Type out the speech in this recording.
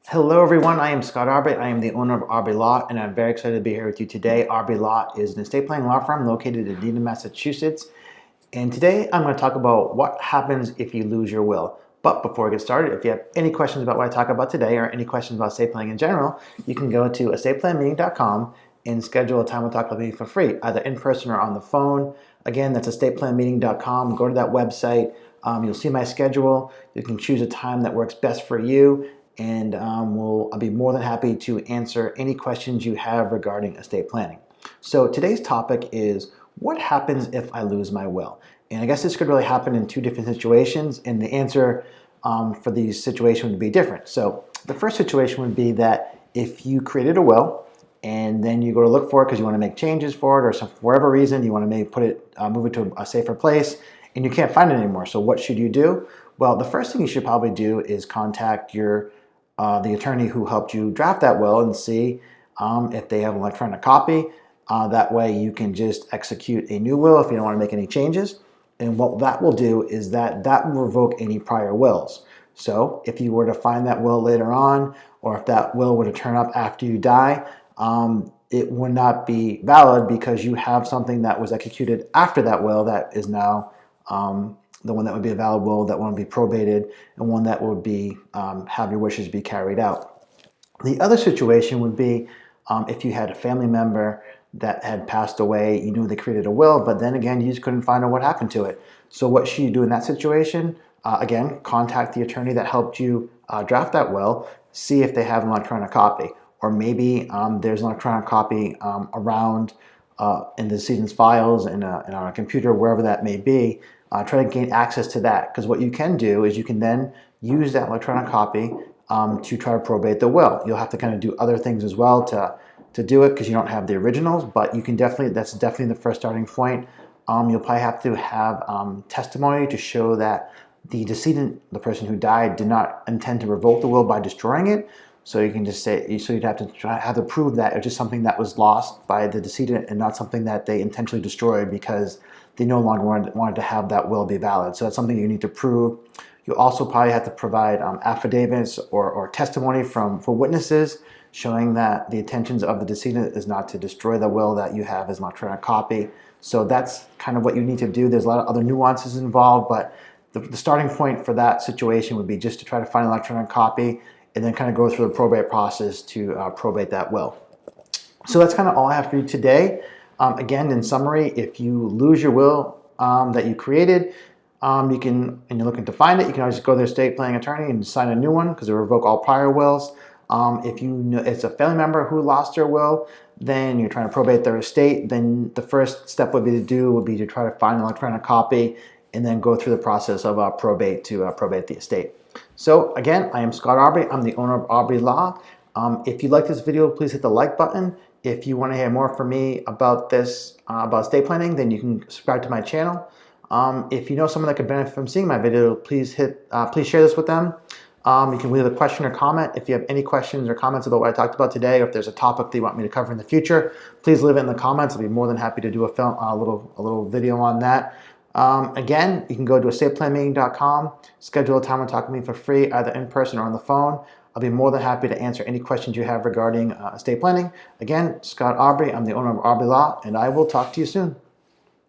Hello everyone, I am Scott Aubrey. I am the owner of Aubrey Law and I'm very excited to be here with you today. Aubrey Law is an estate planning law firm located in Needham, Massachusetts. And today I'm going to talk about what happens if you lose your will. But before I get started, if you have any questions about what I talk about today or any questions about estate planning in general, you can go to estateplanmeeting.com and schedule a time to talk with me for free, either in person or on the phone. Again, that's estateplanmeeting.com. Go to that website. You'll see my schedule. You can choose a time that works best for you, and I'll be more than happy to answer any questions you have regarding estate planning. So today's topic is what happens if I lose my will? And I guess this could really happen in two different situations, and the answer for these situations would be different. So the first situation would be that if you created a will and then you go to look for it because you want to make changes for it, or for whatever reason you want to maybe move it to a safer place, and you can't find it anymore. So what should you do? Well, the first thing you should probably do is contact the attorney who helped you draft that will and see if they have an electronic copy. That way you can just execute a new will if you don't want to make any changes. And what that will do is that will revoke any prior wills. So if you were to find that will later on, or if that will were to turn up after you die, it would not be valid because you have something that was executed after that will that is now the one that would be a valid will, that one would be probated, and one that would be have your wishes be carried out. The other situation would be if you had a family member that had passed away, you knew they created a will, but then again, you just couldn't find out what happened to it. So what should you do in that situation? Again, contact the attorney that helped you draft that will, see if they have an electronic copy. Or maybe there's an electronic copy around in the decedent's files and on a computer, wherever that may be. Try to gain access to that, because what you can do is you can then use that electronic copy to try to probate the will. You'll have to kind of do other things as well to do it because you don't have the originals, but you can that's definitely the first starting point. You'll probably have to have testimony to show that the decedent, the person who died, did not intend to revoke the will by destroying it. So you can just say, so you'd have to prove that it's just something that was lost by the decedent and not something that they intentionally destroyed because they no longer wanted to have that will be valid. So that's something you need to prove. You'll also probably have to provide affidavits or testimony for witnesses showing that the intentions of the decedent is not to destroy the will that you have as an electronic copy. So that's kind of what you need to do. There's a lot of other nuances involved, but the starting point for that situation would be just to try to find an electronic copy and then kind of go through the probate process to probate that will. So that's kind of all I have for you today. Again, in summary, if you lose your will that you created, and you're looking to find it, you can always go to their estate planning attorney and sign a new one because they revoke all prior wills. If you know it's a family member who lost their will, then you're trying to probate their estate, then the first step would be to try to find an electronic copy and then go through the process of probate to probate the estate. So again, I am Scott Aubrey. I'm the owner of Aubrey Law. If you like this video, please hit the like button. If you want to hear more from me about this, about estate planning, then you can subscribe to my channel. If you know someone that could benefit from seeing my video, please share this with them. You can leave a question or comment. If you have any questions or comments about what I talked about today, or if there's a topic that you want me to cover in the future, please leave it in the comments. I'll be more than happy to do a little video on that. Again, you can go to estateplanmeeting.com, schedule a time to talk to me for free, either in person or on the phone. I'll be more than happy to answer any questions you have regarding estate planning. Again, Scott Aubrey, I'm the owner of Aubrey Law, and I will talk to you soon.